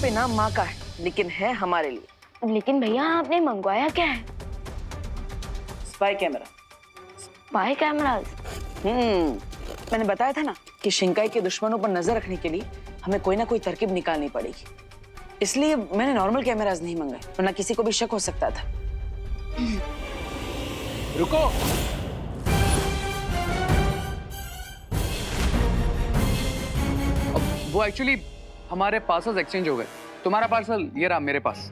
पे नाम माँ का है, लेकिन है हमारे लिए। लेकिन भैया आपने मंगवाया क्या है? Spy camera. Spy cameras? मैंने बताया था ना कि शिंकाई के दुश्मनों पर नजर रखने के लिए हमें कोई ना कोई तरकीब निकालनी पड़ेगी। इसलिए मैंने नॉर्मल कैमरास नहीं मंगाए, वरना किसी को भी शक हो सकता था। रुको। वो एक्चुअली हमारे पार्सल्स एक्सचेंज हो गए। तुम्हारा पार्सल ये रहा मेरे पास।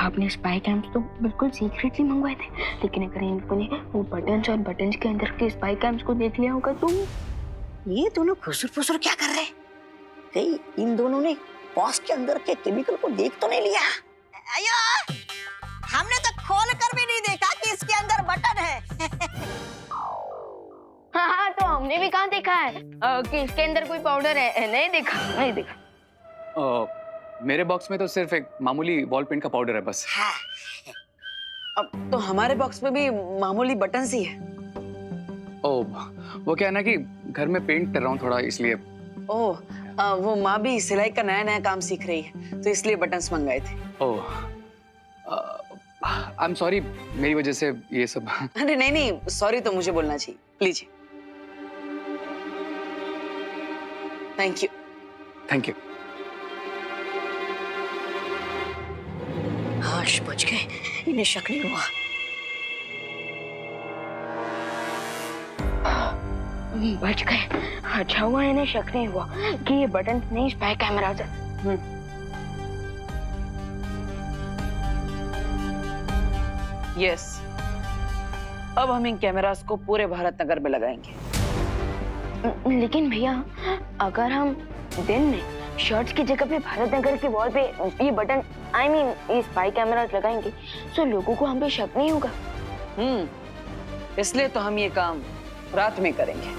आपने स्पाई कैम्स तो बिल्कुल सीक्रेटली मंगवाए थे, लेकिन अगर इन लोगों ने वो बटन्स और बटन्स के अंदर के स्पाई कैम्स को देख लिया होगा तो? ये दोनों फुसुर फुसुर क्या कर रहे हैं? कहीं इन दोनों ने बॉस के अंदर के केमिकल को देख तो नहीं लिया? अयो, हमने तो खोल कर भी नहीं देखा कि इसके अंदर बटन है। हाँ, तो हमने भी कहाँ देखा है कि इसके अंदर कोई पाउडर है। नहीं देखा। मेरे बॉक्स में तो सिर्फ एक मामूली वॉल पेंट का पाउडर है बस। हाँ। अब तो हमारे बॉक्स में भी मामूली बटन्स ही है। वो क्या है ना कि घर में पेंट कर रहा हूँ थोड़ा, इसलिए। वो माँ भी सिलाई का नया नया काम सीख रही है, तो इसलिए बटन्स मंगाए थे। आई एम सॉरी, मेरी वजह से ये सब। अरे नहीं, सॉरी तो मुझे बोलना चाहिए। Please. Thank you. Thank you. हाश बच गए, इन्हें शक नहीं हुआ। बच गए। अच्छा हुआ इन्हें शक नहीं हुआ कि ये बटन नहीं स्पाई कैमरा है। यस, अब हम इन कैमरास को पूरे भारत नगर में लगाएंगे। लेकिन भैया, अगर हम दिन में शर्ट्स की जगह पे भारत नगर के वॉल पे ये बटन ये स्पाई कैमरास लगाएंगे तो लोगों को हम पे शक नहीं होगा। इसलिए तो हम ये काम रात में करेंगे।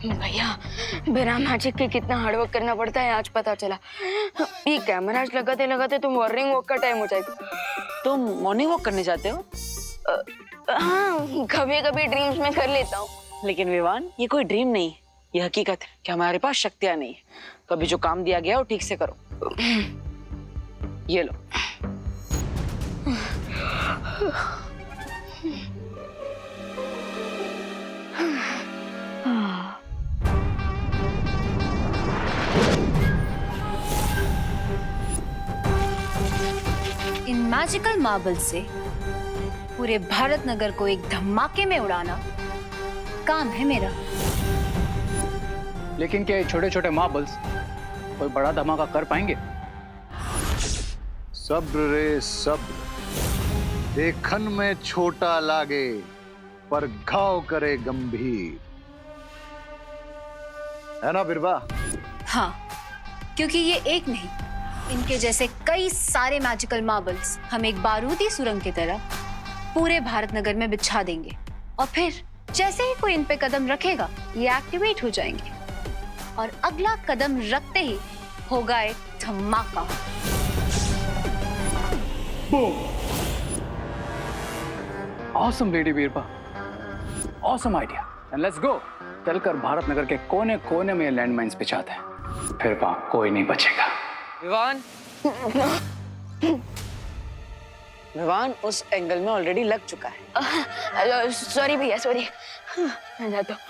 भैया, बिना मैजिक के कितना हार्डवर्क करना पड़ता है आज पता चला। ये कैमरास लगाते लगाते तो मॉर्निंग वॉक का टाइम हो जाएगा। तुम मॉर्निंग वॉक करने जाते हो? हाँ, कभी कभी ड्रीम्स में कर लेता हूँ। लेकिन विवान, ये कोई ड्रीम नहीं, ये हकीकत है कि हमारे पास शक्तियां नहीं है। तो अभी जो काम दिया गया वो ठीक से करो। ये लो। इन मैजिकल मार्बल से पूरे भारत नगर को एक धमाके में उड़ाना काम है मेरा। लेकिन क्या ये छोटे छोटे मार्बल्स कोई बड़ा धमाका कर पाएंगे? सब्र रे सब्र, देखन में छोटा लागे पर घाव करे गंभीर, है ना बिरबा? हाँ, क्योंकि ये एक नहीं, इनके जैसे कई सारे मैजिकल मार्बल्स हम एक बारूदी सुरंग की तरह पूरे भारत नगर में बिछा देंगे और फिर जैसे ही कोई इन पे कदम रखेगा ये एक्टिवेट हो जाएंगे और अगला कदम रखते ही होगा एक धमाका। ऑसम लेडी बीरबा, awesome idea, and let's go. चलकर भारत नगर के कोने कोने में लैंडमाइंस बिछाते हैं, फिर वहां कोई नहीं बचेगा। विवान, विवान उस एंगल में ऑलरेडी लग चुका है। सॉरी भैया, सॉरी। मैं जाता हूँ।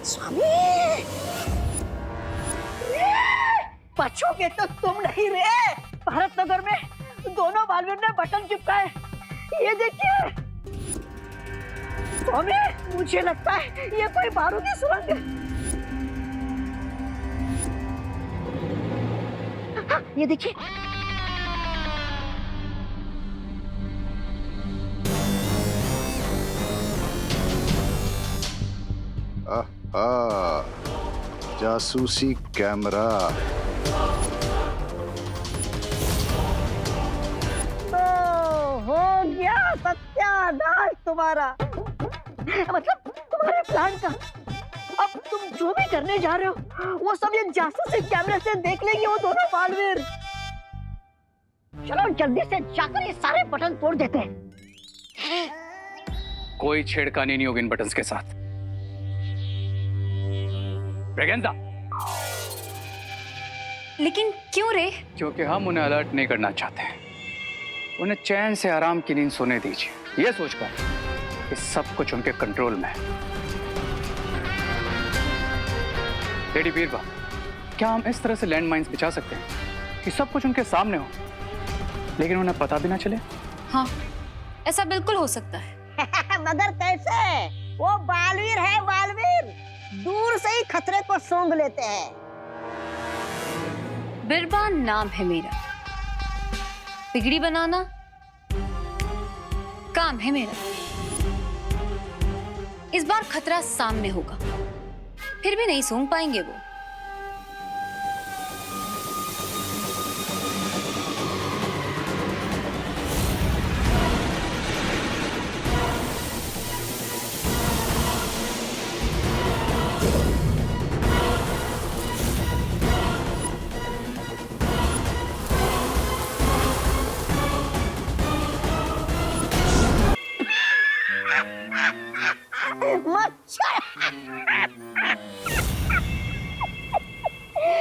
स्वामी बचोगे तो तुम नहीं रे। भारत नगर में दोनों बालवीर ने बटन चिपकाए, ये देखिए। स्वामी, मुझे लगता है ये कोई बारूदी सुरंग है। हाँ, ये देखिए। आहा, जासूसी कैमरा। तो हो गया सत्यानाश तुम्हारा, मतलब तुम्हारे प्लान का। अब तुम जो भी करने जा रहे हो वो सब ये जासूसी कैमरे से देख लेंगे वो दोनों बालवीर। चलो जल्दी से जाकर ये सारे बटन तोड़ देते हैं। कोई छेड़खानी नहीं होगी इन बटन्स के साथ। ब्रेगेंजा, लेकिन क्यों रे? क्योंकि हम उन्हें अलर्ट नहीं करना चाहते हैं। उन्हें चैन से आराम की नींद सोने दीजिए, ये सोचकर कि सब कुछ उनके कंट्रोल में है। लेडी बीरबल, क्या हम इस तरह से लैंड माइन्स बिछा सकते हैं कि सब कुछ उनके सामने हो लेकिन उन्हें पता भी ना चले? हाँ, ऐसा बिल्कुल हो सकता है। मगर कैसे? वो बालवीर है, बालवीर दूर से ही खतरे को सूंघ लेते हैं। बिरबान नाम है मेरा, बिगड़ी बनाना काम है मेरा। इस बार खतरा सामने होगा, फिर भी नहीं सूंघ पाएंगे वो।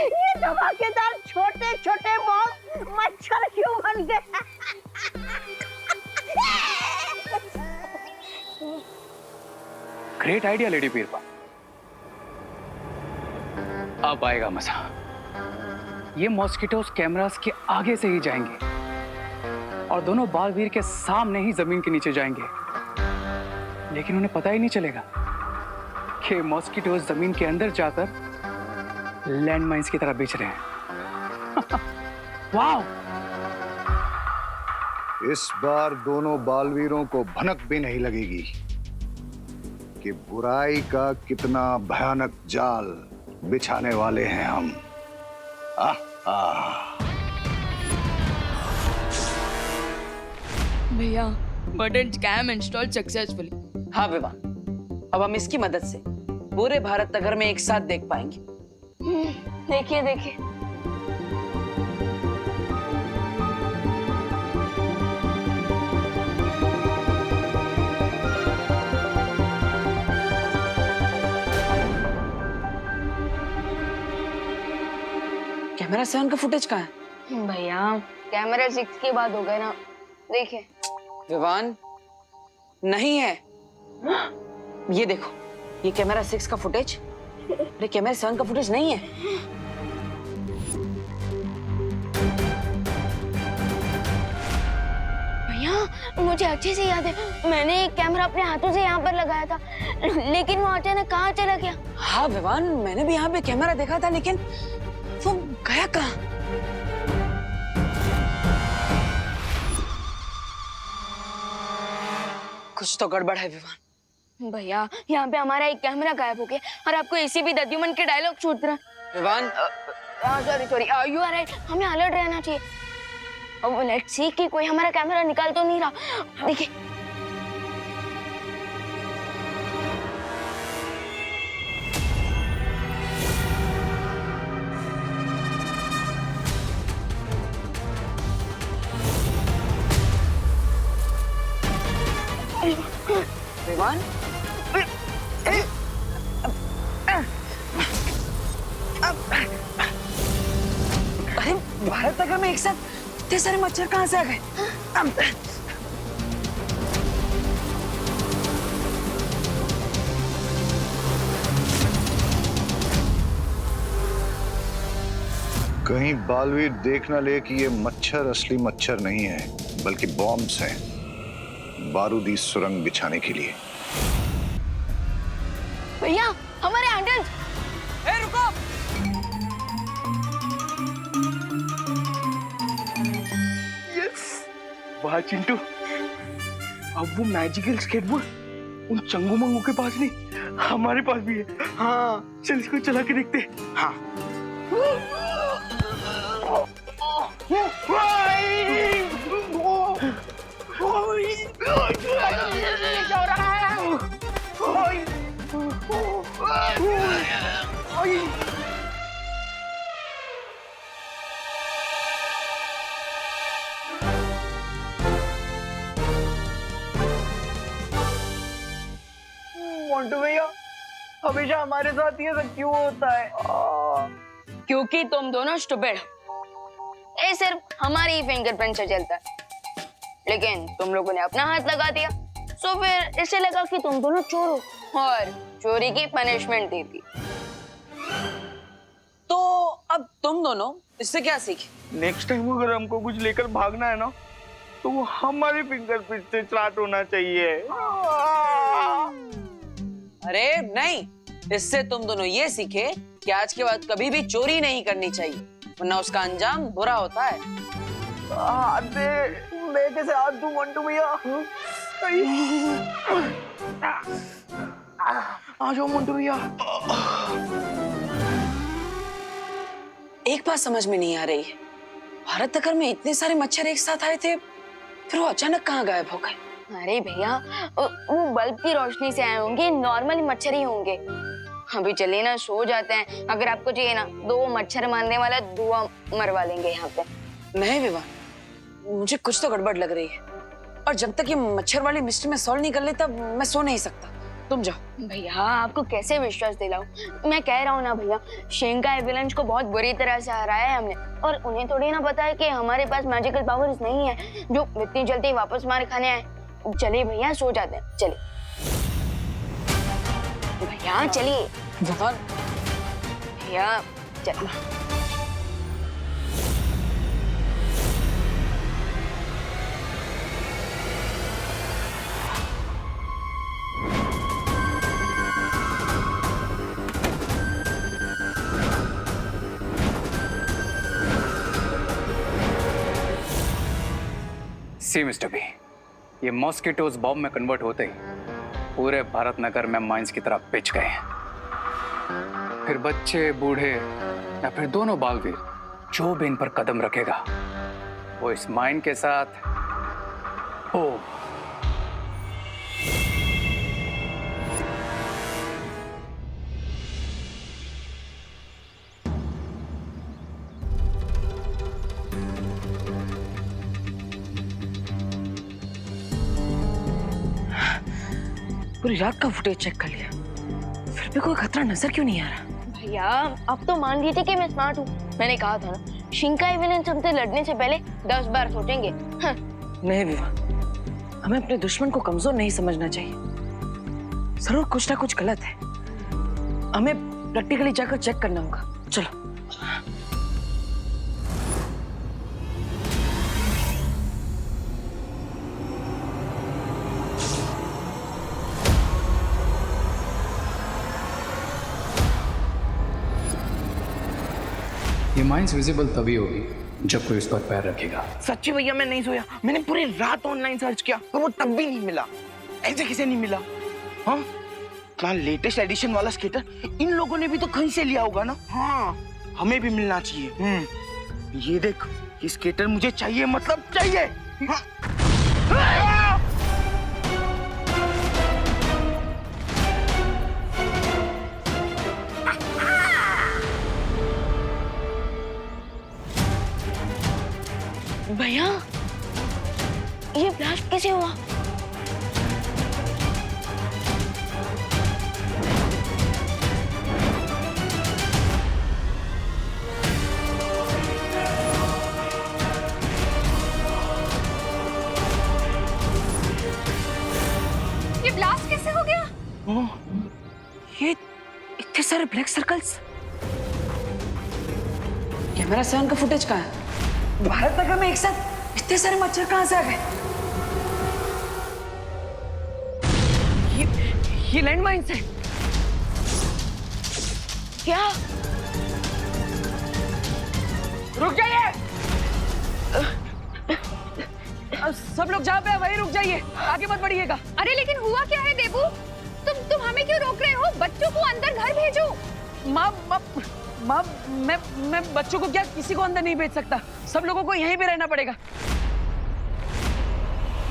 ये धमाकेदार छोटे छोटे बॉम्ब मच्छर क्यों बन गए? Great idea lady Birbal. अब आएगा मजा। ये मॉस्किटोस कैमरास के आगे से ही जाएंगे और दोनों बालवीर के सामने ही जमीन के नीचे जाएंगे, लेकिन उन्हें पता ही नहीं चलेगा कि मॉस्किटोस जमीन के अंदर जाकर लैंड माइन्स की तरह बिछ रहे हैं। वाओ! इस बार दोनों बालवीरों को भनक भी नहीं लगेगी कि बुराई का कितना भयानक जाल बिछाने वाले हैं हम। भैया, बटन कैम इंस्टॉल सक्सेसफुली। हाँ विवान, अब हम इसकी मदद से पूरे भारत नगर में एक साथ देख पाएंगे। देखिए देखिए, कैमरा 7 का फुटेज कहाँ है? भैया कैमरा 6 की बात हो गई ना, देखिए। विवान, नहीं है। ये देखो, ये कैमरा 6 का फुटेज, अरे कैमरा 7 का फुटेज नहीं है। भैया मुझे अच्छे से याद है, मैंने एक कैमरा अपने हाथों से यहाँ पर लगाया था, लेकिन वो अचानक कहाँ चला गया? हाँ विवान, मैंने भी यहाँ पे कैमरा देखा था, लेकिन वो गया कहाँ? कुछ तो गड़बड़ है विवान। भैया यहाँ पे हमारा एक कैमरा गायब हो गया और आपको इसी भी दद्युमन के डायलॉग छूट रहा। Vivaan, sorry, you are right, हमें अलर्ट रहना चाहिए। अब लेट्स सी कि कोई हमारा कैमरा निकाल तो नहीं रहा। देखिए, विवान, अरे भारत नगर में एक साथ इतने सारे मच्छर कहाँ से आ गए? कहीं बालवीर देख ना ले कि ये मच्छर असली मच्छर नहीं है, बल्कि बॉम्ब्स हैं, बारूदी सुरंग बिछाने के लिए। भैया हमारे हैंडल्स। ए रुको। वाह चिंटू, अब वो मैजिकल स्केटबोर्ड उन चंगू मंगू के पास नहीं, हमारे पास भी है। हाँ चल इसको चला के देखते हैं। हाँ मोंटू भैया, हमेशा हमारे साथ ये सब क्यों होता है? क्योंकि तुम दोनों स्टूपिड हो। ये सिर्फ हमारी ही फिंगरप्रिंट से चलता है, लेकिन तुम लोगों ने अपना हाथ लगा दिया, तो फिर इससे लगा कि तुम दोनों चोर हो और चोरी की पनिशमेंट दी थी। तो अब तुम दोनों इससे क्या सीखे? नेक्स्ट टाइम अगर हमको कुछ लेकर भागना है ना, तो वो हमारे फिंगरप्रिंट से स्टार्ट होना चाहिए। अरे नहीं, इससे तुम दोनों ये सीखे कि आज के बाद कभी भी चोरी नहीं करनी चाहिए, वरना उसका अंजाम बुरा होता है। हाथ दे, मैं कैसे हाथ दूं मोंटू भैया? आ जाओ मोंटू भैया। एक बात समझ में नहीं आ रही है, भारत नगर में इतने सारे मच्छर एक साथ आए थे, फिर वो अचानक कहाँ गायब हो गए? अरे भैया, वो बल्ब की रोशनी से आए होंगे, नॉर्मली मच्छर ही होंगे। अभी चलिए ना, सो जाते हैं। अगर आपको चाहिए ना, 2 मच्छर मारने वाला धुआं मरवा लेंगे यहाँ पे। नहीं विवाह, मुझे कुछ तो गड़बड़ लग रही है, और जब तक ये मच्छर वाली मिस्ट्री में सॉल्व नहीं कर लेता मैं सो नहीं सकता। तुम जाओ। भैया आपको कैसे विश्वास दिलाऊं? मैं कह रहा हूँ ना भैया, शिंकाई विलन्स को बहुत बुरी तरह से हराया है हमने, और उन्हें थोड़ी ना पता है कि हमारे पास मैजिकल पावर्स नहीं है जो इतनी जल्दी वापस मार खाने आए। चलिए भैया, सो जाते हैं। चलिए भैया, चलिए भैया, चलिए। सी मिस्टर बी, ये मॉस्किटोज बॉम्ब में कन्वर्ट होते ही पूरे भारत नगर में माइंस की तरह पिच गए हैं। फिर बच्चे, बूढ़े या फिर दोनों बालवीर जो भी इन पर कदम रखेगा, वो इस माइन के साथ ओ पूरी रात का फुटेज चेक कर लिया, फिर भी कोई खतरा नजर क्यों नहीं आ रहा? भैया अब तो मान लीजिए कि मैं स्मार्ट हूँ। मैंने कहा था ना, शिंकाई विलन्स हमसे लड़ने से पहले 10 बार सोचेंगे। नहीं विवाह, हमें अपने दुश्मन को कमजोर नहीं समझना चाहिए। जरूर कुछ ना कुछ गलत है, हमें प्रैक्टिकली जाकर चेक करना होगा। चलो। ये माइंस विजिबल तभी होगी जब कोई उस पर पैर रखेगा। सच्ची भैया, मैं नहीं सोया। मैंने पूरी रात ऑनलाइन सर्च किया, पर वो तब भी नहीं मिला। ऐसे किसे नहीं मिला? हाँ, इतना लेटेस्ट एडिशन वाला स्केटर इन लोगों ने भी तो कहीं से लिया होगा ना। हाँ, हमें भी मिलना चाहिए। ये देख, ये स्केटर मुझे चाहिए, मतलब चाहिए। हाँ। भैया, ये ब्लास्ट कैसे हुआ? ये ब्लास्ट कैसे हो गया? ये इतने सारे ब्लैक सर्कल्स, ये कैमरा 7 का फुटेज कहाँ है? भारत नगर में एक साथ इतने सारे मच्छर कहाँ से आ गए? ये लैंडमाइंस है। क्या? रुक जाइए। सब लोग जहाँ पे हैं वहीं रुक जाइए, आगे मत बढ़िएगा। अरे लेकिन हुआ क्या है देबू? तुम हमें क्यों रोक रहे हो? बच्चों को अंदर घर भेजो। माँ, मैं बच्चों को क्या किसी को अंदर नहीं भेज सकता। सब लोगों को यहीं पे रहना पड़ेगा।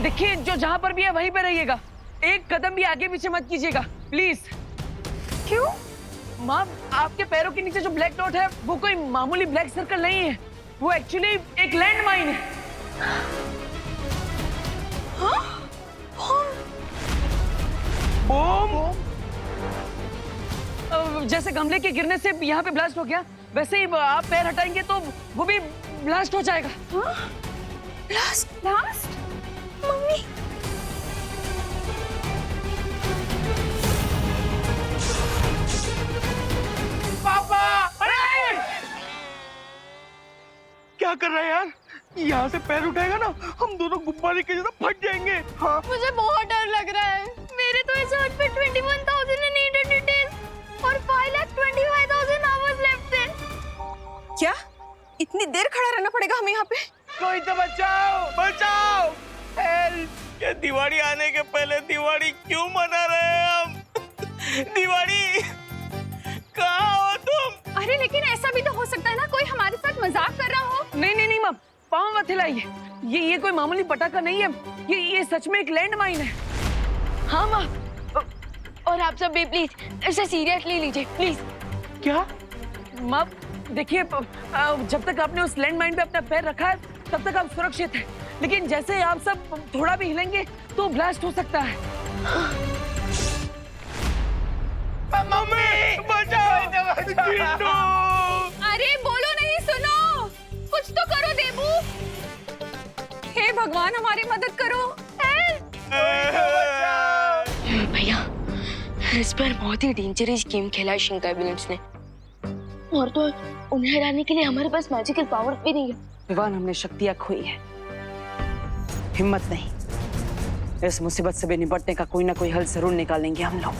देखिए, जो जहाँ पर भी है वहीं पे रहिएगा। एक कदम भी आगे पीछे मत कीजिएगा, प्लीज। क्यों? माँ, आपके पैरों के नीचे जो ब्लैक डॉट है वो कोई मामूली ब्लैक सर्कल नहीं है, वो एक्चुअली एक लैंड माइन है। बम। जैसे गमले के गिरने से यहाँ पे ब्लास्ट हो गया, वैसे ही आप पैर हटाएंगे तो वो भी ब्लास्ट हो जाएगा। ब्लास्ट? मम्मी, पापा! अरे! क्या कर रहा है यार? यहाँ से पैर उठाएगा ना, हम दोनों गुब्बारे के जैसा फट जाएंगे। हाँ। मुझे बहुत डर लग रहा है। मेरे तो इस हर्ट पे 21,800 और 5,25,000 आवर्स लेफ्ट हैं। क्या इतनी देर खड़ा रहना पड़ेगा हमें यहाँ पे? कोई तो बचाओ! हेल्प! ये दिवाली आने के पहले दिवाली क्यों मना रहे हैं हम? दिवाली कहाँ हो तुम? अरे लेकिन ऐसा भी तो हो सकता है ना, कोई हमारे साथ मजाक कर रहा हो। नहीं माँ, पाँव मत हिलाइए। ये कोई मामूली पटाखा नहीं है, ये सच में एक लैंड माइन है। हाँ माँ, और आप सब भी प्लीज इसे सीरियसली लीजिए, प्लीज। क्या? माँ देखिए, जब तक आपने उस लैंड माइन पे अपना पैर रखा है तब तक आप सुरक्षित हैं, लेकिन जैसे आप सब थोड़ा भी हिलेंगे तो ब्लास्ट हो सकता है। मम्मी बचाओ! चिंटू! अरे बोलो नहीं, सुनो, कुछ तो करो देबू। हे भगवान, हमारी मदद करो। भैया, इस पर बहुत ही डेंजरस गेम खेला है शिंकाई विलेंस ने, और तो उन्हें हराने के लिए हमारे पास मैजिकल पावर भी नहीं है। विवान, हमने शक्तियां खोई है, हिम्मत नहीं। इस मुसीबत से भी निपटने का कोई ना कोई हल जरूर निकालेंगे हम लोग।